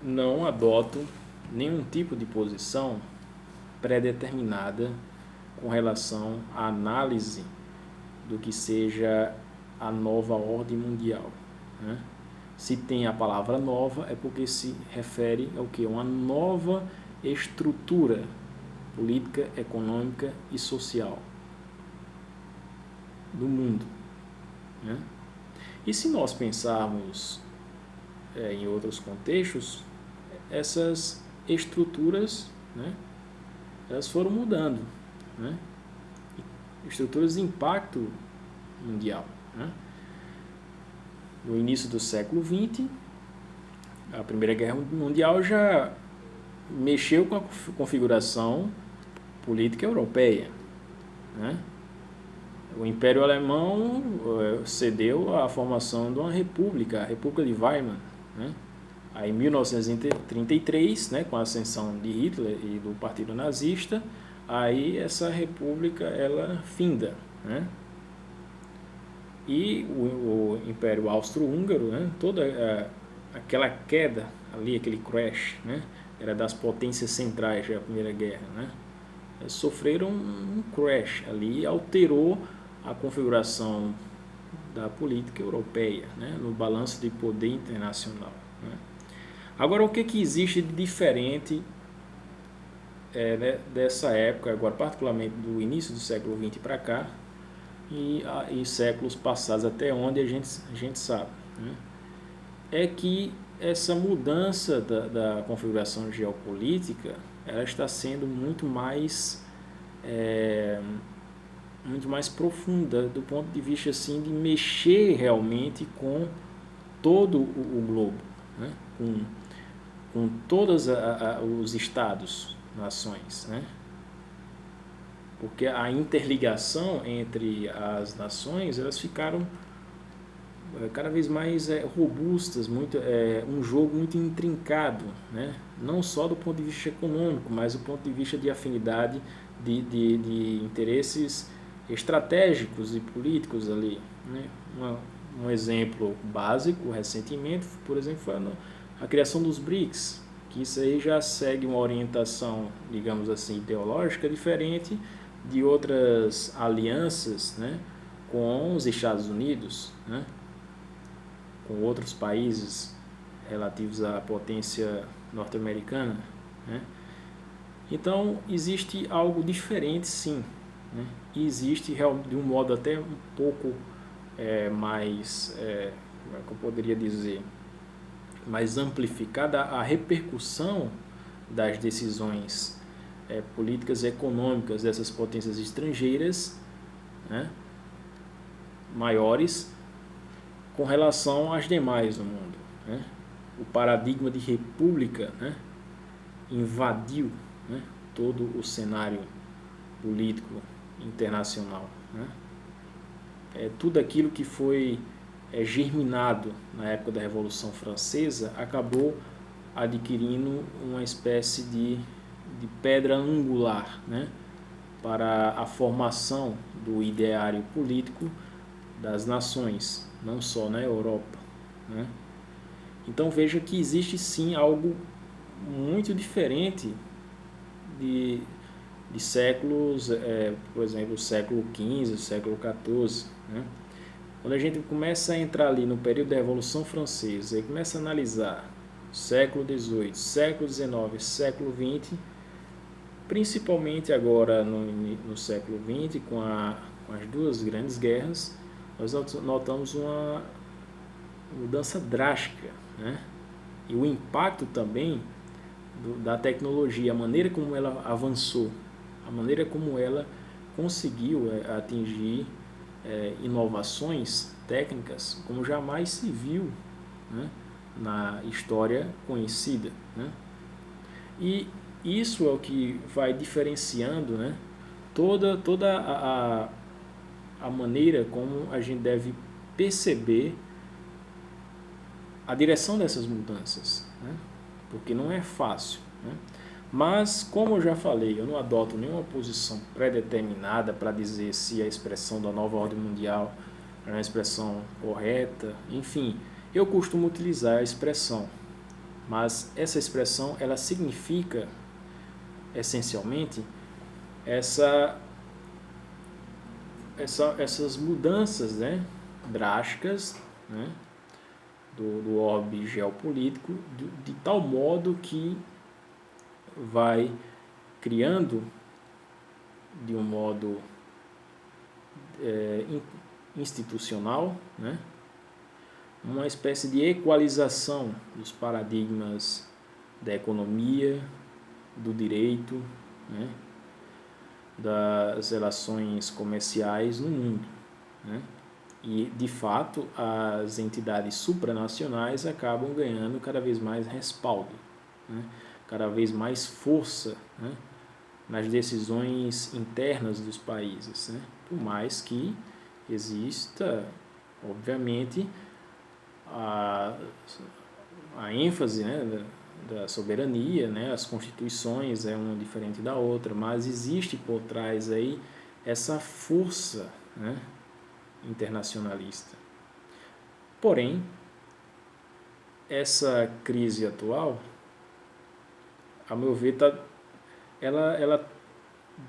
não adoto nenhum tipo de posição pré-determinada com relação à análise do que seja a nova ordem mundial, né? Se tem a palavra nova, é porque se refere ao que? Uma nova estrutura política, econômica e social do mundo, né? E se nós pensarmos em outros contextos, essas estruturas, né, elas foram mudando, né? Estruturas de impacto mundial, né? No início do século XX, a Primeira Guerra Mundial já mexeu com a configuração política europeia, né? O Império Alemão cedeu à formação de uma república, a República de Weimar, né? Aí, em 1933, né, com a ascensão de Hitler e do Partido Nazista, aí essa república ela finda, né? E o Império Austro-Húngaro, né, toda aquela queda ali, aquele crash, né, era das potências centrais da Primeira Guerra, né? Sofreram um crash ali, alterou a configuração da política europeia, né, no balanço de poder internacional, né? Agora, o que existe de diferente dessa época, agora particularmente do início do século XX para cá, e séculos passados até onde a gente sabe, né? É que essa mudança da configuração geopolítica ela está sendo muito mais profunda do ponto de vista assim de mexer realmente com todo o globo, né? Com todos os estados, nações, né? Porque a interligação entre as nações elas ficaram cada vez mais robustas, um jogo muito intrincado, né? Não só do ponto de vista econômico, mas do ponto de vista de afinidade de interesses estratégicos e políticos ali, né? Um exemplo básico recentemente, por exemplo, foi a criação dos BRICS, que isso aí já segue uma orientação, digamos assim, ideológica diferente de outras alianças, né, com os Estados Unidos, né, com outros países relativos à potência norte-americana, né? Então existe algo diferente, sim, né? E existe de um modo até um pouco mais, como é que eu poderia dizer, mais amplificada a repercussão das decisões políticas e econômicas dessas potências estrangeiras, né, maiores com relação às demais no mundo, né? O paradigma de república, né, invadiu, né, todo o cenário político internacional, né? Tudo aquilo que foi germinado na época da Revolução Francesa acabou adquirindo uma espécie de pedra angular, né, para a formação do ideário político das nações, não só na Europa, né? Então veja que existe sim algo muito diferente de séculos, por exemplo, o século XV, o século XIV, né? Quando a gente começa a entrar ali no período da Revolução Francesa e começa a analisar século XVIII, século XIX, século XX, principalmente agora no século XX, com as duas grandes guerras, nós notamos uma mudança drástica, né? E o impacto também da tecnologia, a maneira como ela avançou, a maneira como ela conseguiu atingir inovações técnicas como jamais se viu, né, na história conhecida, né? E isso é o que vai diferenciando, né, toda a maneira como a gente deve perceber a direção dessas mudanças, né? Porque não é fácil, né? Mas, como eu já falei, eu não adoto nenhuma posição pré-determinada para dizer se a expressão da nova ordem mundial é uma expressão correta. Enfim, eu costumo utilizar a expressão mas essa expressão ela significa essencialmente essas mudanças, né, drásticas, né, do orbe geopolítico, de tal modo que vai criando de um modo institucional, né, uma espécie de equalização dos paradigmas da economia, do direito, né, das relações comerciais no mundo, né? E, de fato, as entidades supranacionais acabam ganhando cada vez mais respaldo, né? Cada vez mais força, né, nas decisões internas dos países, né? Por mais que exista, obviamente, a, a ênfase, né, da soberania, né, as constituições é uma diferente da outra, mas existe por trás aí essa força, né, internacionalista. Porém, essa crise atual, a meu ver, ela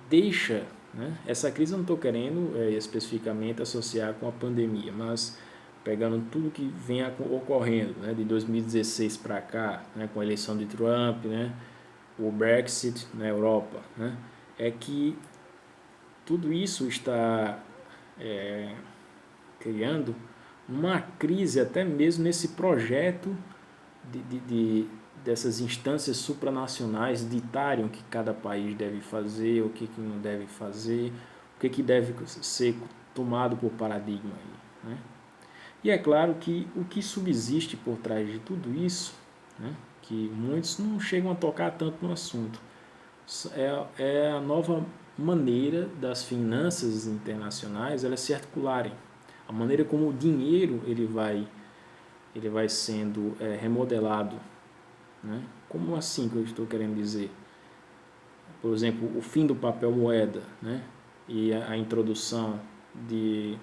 deixa, né, essa crise eu não estou querendo especificamente associar com a pandemia, mas pegando tudo que vem ocorrendo, né, de 2016 para cá, né, com a eleição de Trump, né, o Brexit na Europa, né, é que tudo isso está criando uma crise até mesmo nesse projeto dessas instâncias supranacionais ditarem o que cada país deve fazer, o que não deve fazer, o que deve ser tomado por paradigma aí, né? E é claro que o que subsiste por trás de tudo isso, né, que muitos não chegam a tocar tanto no assunto, é a nova maneira das finanças internacionais elas se articularem, a maneira como o dinheiro ele vai sendo remodelado, né? Como assim que eu estou querendo dizer? Por exemplo, o fim do papel moeda, né, e a introdução de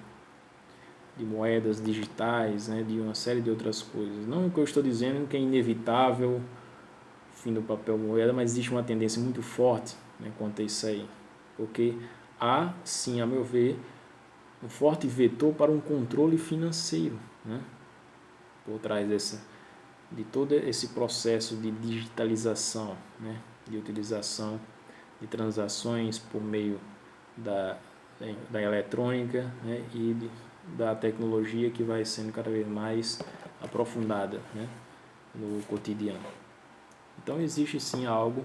moedas digitais, né, de uma série de outras coisas. Não que eu estou dizendo que é inevitável o fim do papel moeda, mas existe uma tendência muito forte, né, quanto a isso aí. Porque há, sim, a meu ver, um forte vetor para um controle financeiro, né, por trás de todo esse processo de digitalização, né, de utilização de transações por meio da eletrônica, né, da tecnologia que vai sendo cada vez mais aprofundada, né, no cotidiano. Então existe sim algo